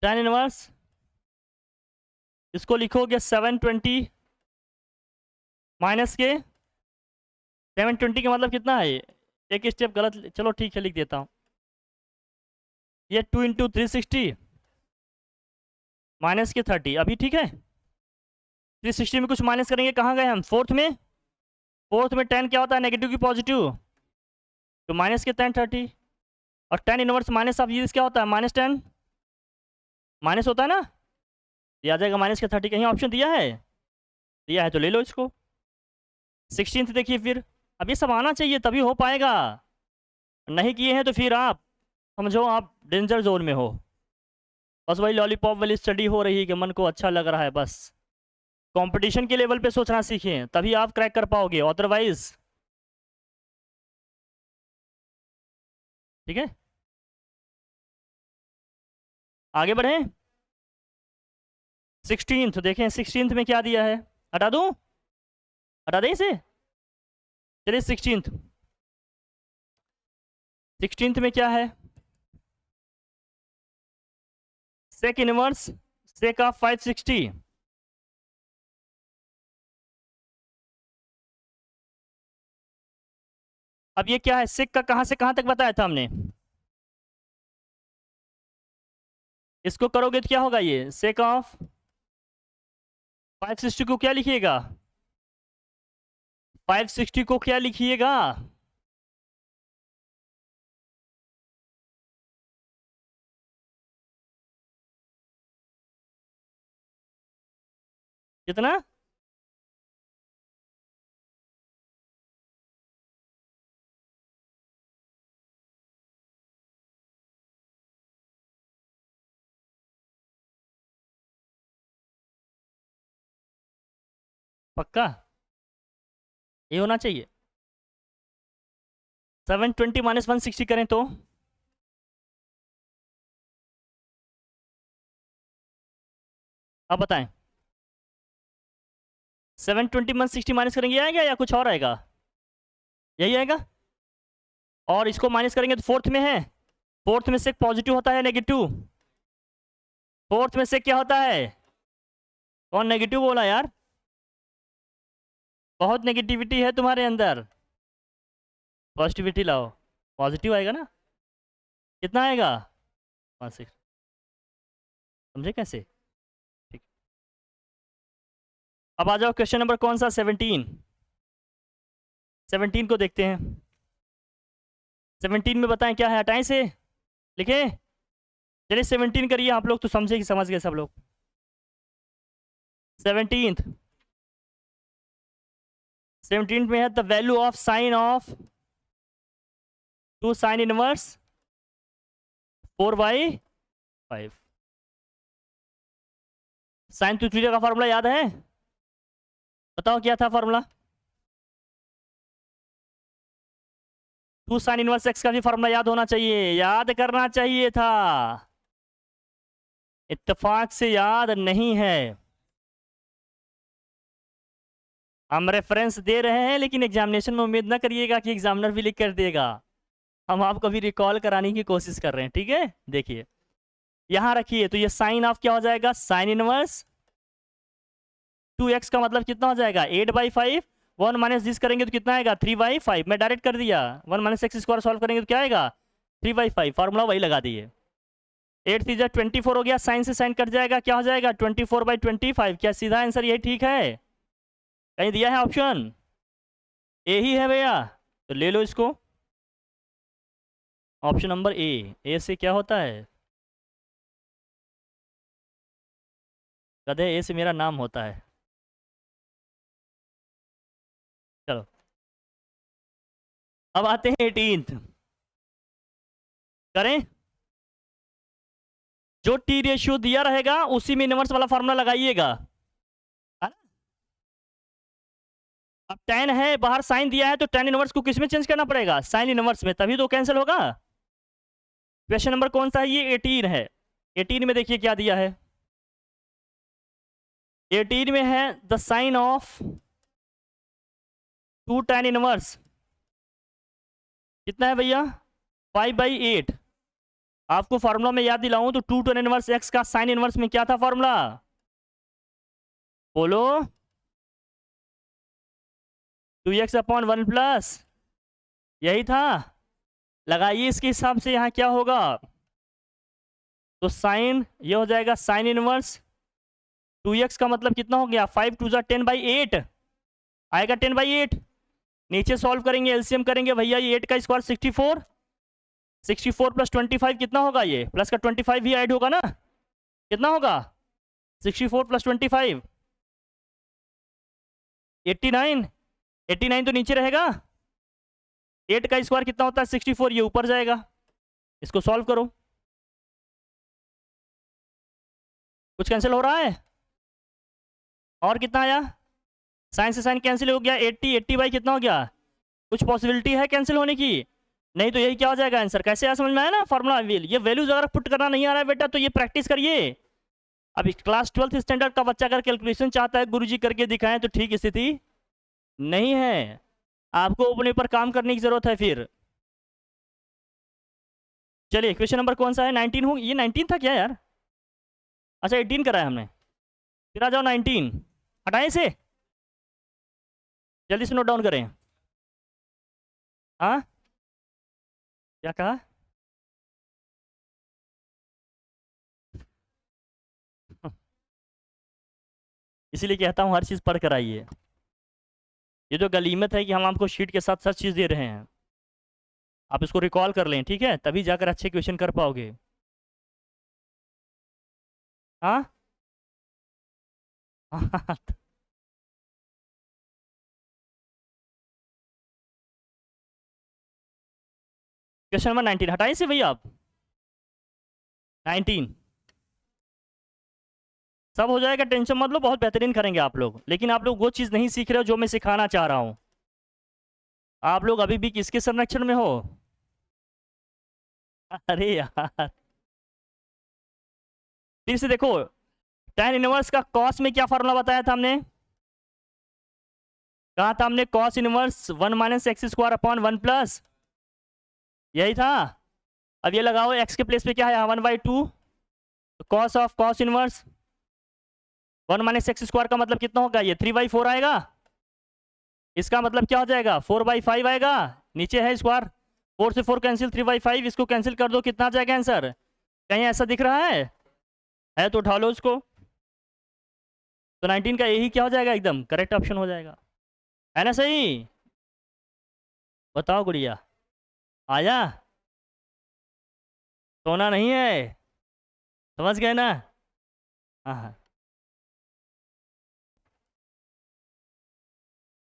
tan इनवर्स इसको लिखोगे 720 माइनस के, 720 का मतलब कितना है? एक स्टेप गलत, चलो ठीक है लिख देता हूँ, ये 2 × 360 माइनस के 30, अभी ठीक है। 360 में कुछ माइनस करेंगे, कहाँ गए हम? फोर्थ में, फोर्थ में tan क्या होता है, नेगेटिव की पॉजिटिव, तो माइनस के tan 30, और tan इनवर्स माइनस ऑफ ये क्या होता है, -10, माइनस होता है ना, दिया जाएगा माइनस के 30, कहीं ऑप्शन दिया है? दिया है तो ले लो इसको। 16th देखिए फिर, अब ये सब आना चाहिए तभी हो पाएगा, नहीं किए हैं तो फिर आप समझो आप डेंजर जोन में हो। बस वही लॉलीपॉप वाली स्टडी हो रही है कि मन को अच्छा लग रहा है, बस कंपटीशन के लेवल पे सोचना सीखें तभी आप क्रैक कर पाओगे, अदरवाइज। ठीक है, आगे बढ़ें। 16th देखें, 16th में क्या दिया है, हटा दूं, हटा दें इसे? चलिए 16th में क्या है, सेक इनवर्स सेक ऑफ 560, अब ये क्या है, सेक का कहाँ से कहाँ तक बताया था हमने, इसको करोगे तो क्या होगा, ये सेक ऑफ 560 को क्या लिखिएगा, 560 को क्या लिखिएगा? कितना? पक्का ये होना चाहिए। 720 - 160 करें तो अब बताएं, 720 - 160 माइनस करेंगे आएगा या कुछ और आएगा? यही आएगा, और इसको माइनस करेंगे तो फोर्थ में है, फोर्थ में से पॉजिटिव होता है नेगेटिव, फोर्थ में से क्या होता है, कौन नेगेटिव बोला यार? बहुत नेगेटिविटी है तुम्हारे अंदर, पॉजिटिविटी लाओ, पॉजिटिव आएगा ना, कितना आएगा, 16, समझे कैसे? ठीक, अब आ जाओ क्वेश्चन नंबर कौन सा, 17, 17 को देखते हैं। 17 में बताएं क्या है, हटाएं से लिखे, चलिए 17 करिए, आप लोग तो समझे कि समझ गए सब लोग। 17th, 17th में है the value of sign of 2 sine inverse 4/5। Sine theta का फॉर्मूला याद है? बताओ क्या था फॉर्मूला? 2 साइन इनवर्स एक्स का भी फॉर्मूला याद होना चाहिए, याद करना चाहिए था। इत्तेफाक से याद नहीं है। हम रेफरेंस दे रहे हैं, लेकिन एग्जामिनेशन में उम्मीद ना करिएगा कि एग्जामिनर भी लिख कर देगा। हम आपको भी रिकॉल कराने की कोशिश कर रहे हैं, ठीक है। देखिए यहां रखिए, तो ये साइन ऑफ क्या हो जाएगा, साइन इनवर्स 2x का मतलब कितना हो जाएगा 8/5। 1 माइनस दिस करेंगे तो कितना आएगा 3/5। मैं डायरेक्ट कर दिया, 1 माइनस एक्स स्क्वायर सॉल्व करेंगे तो क्या आएगा 3/5। फॉर्मूला वही लगा दिए। 8 3 24 हो गया, साइन से साइन कट जाएगा, क्या हो जाएगा 24/25। क्या सीधा आंसर यही ठीक है? कहीं दिया है ऑप्शन? यही है भैया, तो ले लो इसको। ऑप्शन नंबर ए से क्या होता है? गधे, ए से मेरा नाम होता है। चलो अब आते हैं 18th। करें, जो टी रेशियो दिया रहेगा उसी में इनवर्स वाला फॉर्मूला लगाइएगा। अब tan है, बाहर साइन दिया है, तो tan इनवर्स को किस में चेंज करना पड़ेगा, साइन इनवर्स में, तभी तो कैंसिल होगा। क्वेश्चन नंबर कौन सा है ये? 18 है। 18 में देखिए क्या दिया है। 18 में है the sine of 2 tan inverse कितना है भैया 5/8। आपको फॉर्मूला में याद दिलाऊं तो 2 tan इनवर्स एक्स का साइन इनवर्स में क्या था फॉर्मूला, बोलो? 2x/1 यही था। लगाइए इसके हिसाब से यहाँ क्या होगा, तो साइन ये हो जाएगा साइन इनवर्स 2x का मतलब कितना हो गया 5 2 10/8 आएगा 10/8। नीचे सॉल्व करेंगे, एलसीएम करेंगे भैया, ये 8 का स्क्वायर 64, 64 प्लस 25 कितना होगा, ये प्लस का 25 भी ऐड होगा ना, कितना होगा 64 प्लस 25 89। 89 तो नीचे रहेगा, 8 का स्क्वायर कितना होता है 64, ये ऊपर जाएगा। इसको सॉल्व करो, कुछ कैंसिल हो रहा है? और कितना आया, साइन से साइन कैंसिल हो गया, 80 कितना हो गया, कुछ पॉसिबिलिटी है कैंसिल होने की? नहीं तो यही क्या हो जाएगा आंसर। कैसे आया समझ में आया ना फॉर्मूला? ये वैल्यूज अगर पुट करना नहीं आ रहा है बेटा तो ये प्रैक्टिस करिए। अब क्लास 12th स्टैंडर्ड का बच्चा अगर कैलकुलेशन चाहता है गुरुजी करके दिखाएं तो ठीक स्थिति नहीं है, आपको अपने ऊपर काम करने की जरूरत है फिर। चलिए क्वेश्चन नंबर कौन सा है, 19 हो, ये 19 था क्या यार? अच्छा 18 कराया हमने, फिर आ जाओ 19। हटाए से, जल्दी से नोट डाउन करें। हाँ क्या कहा? इसीलिए कहता हूँ हर चीज़ पढ़ कर आइए। ये जो गलीमत है कि हम आपको शीट के साथ सब चीज़ दे रहे हैं, आप इसको रिकॉल कर लें, ठीक है, तभी जाकर अच्छे क्वेश्चन कर पाओगे। हाँ क्वेश्चन नंबर 19 हटाइए से भैया आप। 19 सब हो जाएगा, टेंशन मत लो, बहुत बेहतरीन करेंगे आप लोग, लेकिन आप लोग वो चीज़ नहीं सीख रहे हो जो मैं सिखाना चाह रहा हूँ। आप लोग अभी भी किसके संरक्षण में हो? अरे यार फिर से देखो, tan इनवर्स का कॉस में क्या फॉर्मूला बताया था हमने, कहा था हमने cos inverse 1 minus x square upon 1 यही था। अब ये लगाओ x के प्लेस पे क्या है 1/2, cos of cos inverse 1 minus x square का मतलब कितना होगा, ये 3/4 आएगा। इसका मतलब क्या हो जाएगा 4/5 आएगा, नीचे है स्क्वायर, 4 से 4 कैंसिल, 3/5 इसको कैंसिल कर दो, कितना आ जाएगा आंसर? कहीं ऐसा दिख रहा है तो उठा लो उसको। तो 19 का यही क्या हो जाएगा, एकदम करेक्ट ऑप्शन हो जाएगा, है ना सही? बताओ गुड़िया, आया? सोना नहीं है, समझ गए ना? हाँ हाँ।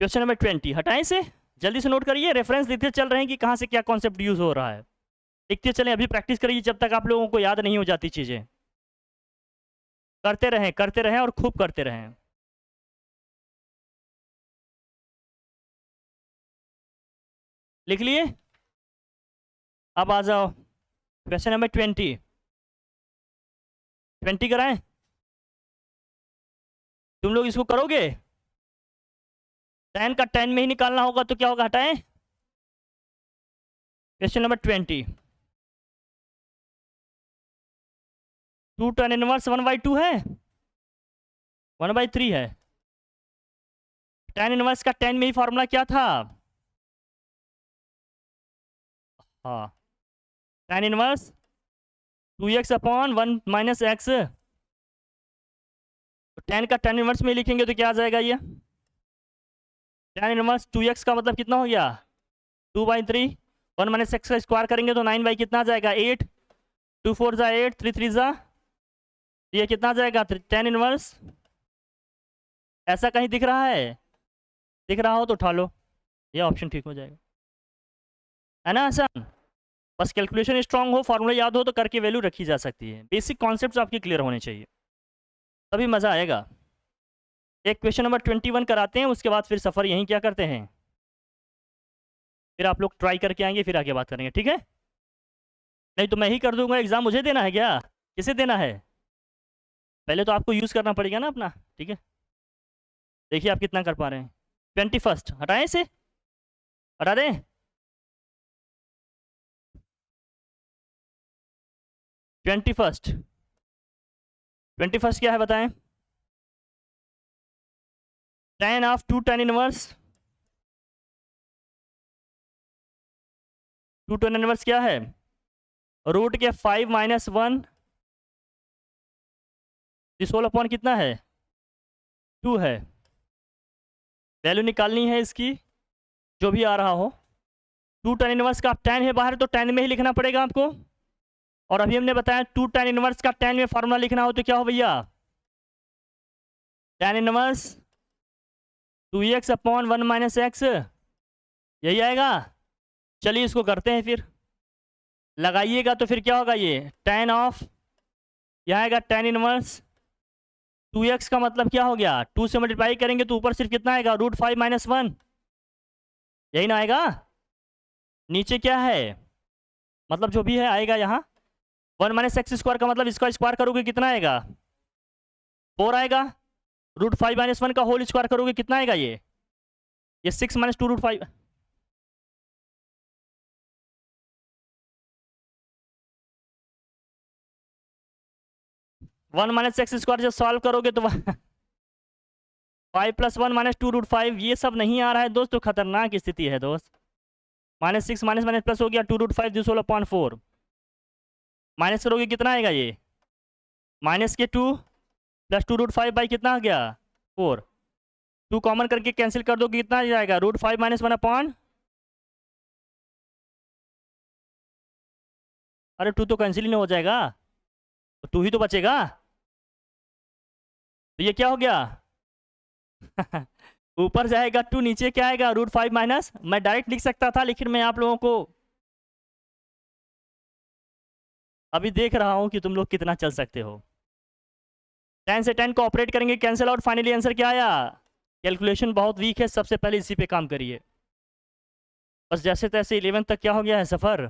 क्वेश्चन नंबर 20 हटाएं से, जल्दी से नोट करिए, रेफरेंस देखते चल रहे हैं कि कहाँ से क्या कॉन्सेप्ट यूज़ हो रहा है। देखते चलें, अभी प्रैक्टिस करिए जब तक आप लोगों को याद नहीं हो जाती चीज़ें। करते रहें और खूब करते रहें। लिख लिए? अब आ जाओ क्वेश्चन नंबर 20 कराएं? तुम लोग इसको करोगे? 10 का 10 में ही निकालना होगा तो क्या होगा, हटाएं। क्वेश्चन नंबर 20, 2 tan इनवर्स 1/2 है, 1/3 है। tan इनवर्स का 10 में ही फॉर्मूला क्या था? हाँ, tan inverse 2x upon 1 minus x. तो 10 का tan इनवर्स में लिखेंगे तो क्या आ जाएगा ये? tan इनवर्स 2x का मतलब कितना हो गया? 2/3। 1 माइनस एक्स का स्क्वायर करेंगे तो 9 बाई कितना आ जाएगा? 8। 2 4 जा 8, 3 3 जा, ये कितना आ जाएगा? tan inverse. ऐसा कहीं दिख रहा है? दिख रहा हो तो उठा लो, ये ऑप्शन ठीक हो जाएगा, है ना आसान। बस कैलकुलेशन स्ट्रांग हो, फॉर्मूला याद हो तो करके वैल्यू रखी जा सकती है। बेसिक कॉन्सेप्ट्स आपके क्लियर होने चाहिए, तभी मज़ा आएगा। एक क्वेश्चन नंबर 21 कराते हैं, उसके बाद फिर सफ़र यहीं क्या करते हैं, फिर आप लोग ट्राई करके आएंगे, फिर आगे बात करेंगे, ठीक है? नहीं तो मैं ही कर दूंगा, एग्ज़ाम मुझे देना है क्या? किसे देना है? पहले तो आपको यूज़ करना पड़ेगा ना अपना, ठीक है? देखिए आप कितना कर पा रहे हैं। 21 हटाएं, इसे हटा दें। 21 क्या है बताएं? tan of 2 tan inverse, 2 tan inverse क्या है? रूट के 5 माइनस 1 दिस होल अपॉन कितना है? 2 है। वैल्यू निकालनी है इसकी, जो भी आ रहा हो। 2 tan इनवर्स का tan है बाहर, तो tan में ही लिखना पड़ेगा आपको। और अभी हमने बताया 2 tan इनवर्स का tan में फार्मूला लिखना हो तो क्या हो भैया? tan inverse 2x upon 1 minus x, यही आएगा। चलिए इसको करते हैं, फिर लगाइएगा तो फिर क्या होगा? ये tan ऑफ, यह आएगा tan इनवर्स 2x का मतलब क्या हो गया? 2 से मल्टीप्लाई करेंगे तो ऊपर सिर्फ कितना आएगा? √5 माइनस 1, यही ना आएगा। नीचे क्या है, मतलब जो भी है आएगा यहाँ। 1 माइनस एक्स स्क्वायर का मतलब इसका स्क्वायर करोगे कितना आएगा? 4 आएगा। √5 माइनस 1 का होल स्क्वायर करोगे कितना आएगा? ये 6 minus 2 √5। One minus x square जब सॉल्व करोगे तो 5 + 1 माइनस 2 √5, ये सब नहीं आ रहा है दोस्त, तो खतरनाक स्थिति है दोस्त। -6 माइनस माइनस प्लस हो गया 2 √5 दिस होल अपॉन 4। माइनस करोगे कितना आएगा? ये माइनस के 2 प्लस 2 √5 बाई कितना आ गया? 4। 2 कॉमन करके कैंसिल कर दो, कितना आ जाएगा? √5 माइनस 1 अपॉन, अरे 2 तो कैंसिल ही नहीं हो जाएगा, तो 2 ही तो बचेगा। तो ये क्या हो गया? ऊपर जाएगा 2, नीचे क्या आएगा? √5 माइनस, मैं डायरेक्ट लिख सकता था लेकिन मैं आप लोगों को अभी देख रहा हूं कि तुम लोग कितना चल सकते हो। 10 से 10 को ऑपरेट करेंगे, कैंसिल आउट, फाइनली आंसर क्या आया? कैलकुलेशन बहुत वीक है, सबसे पहले इसी पे काम करिए। बस जैसे तैसे 11 तक क्या हो गया है सफ़र।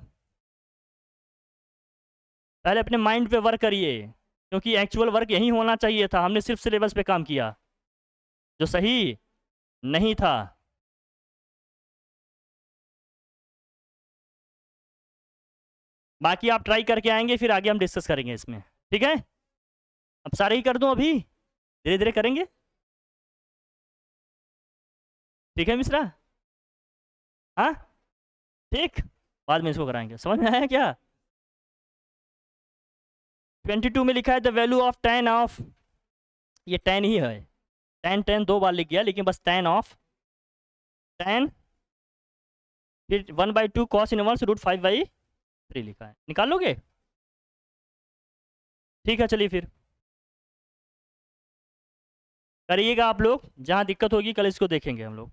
पहले अपने माइंड पे वर्क करिए, क्योंकि एक्चुअल वर्क यही होना चाहिए था, हमने सिर्फ सिलेबस पे काम किया जो सही नहीं था। बाकी आप ट्राई करके आएंगे, फिर आगे हम डिस्कस करेंगे इसमें, ठीक है? अब सारे ही कर दूं, अभी धीरे धीरे करेंगे, ठीक है मिश्रा? हाँ ठीक, बाद में इसको कराएंगे। समझ में आया क्या? 22 में लिखा है the value of tan of, ये tan ही है, tan दो बार लिख गया, लेकिन बस tan ऑफ tan, फिर 1/2 cos इनवर्स √5/3 लिखा है। निकाल लोगे? ठीक है, चलिए फिर करिएगा आप लोग, जहाँ दिक्कत होगी कल इसको देखेंगे हम लोग।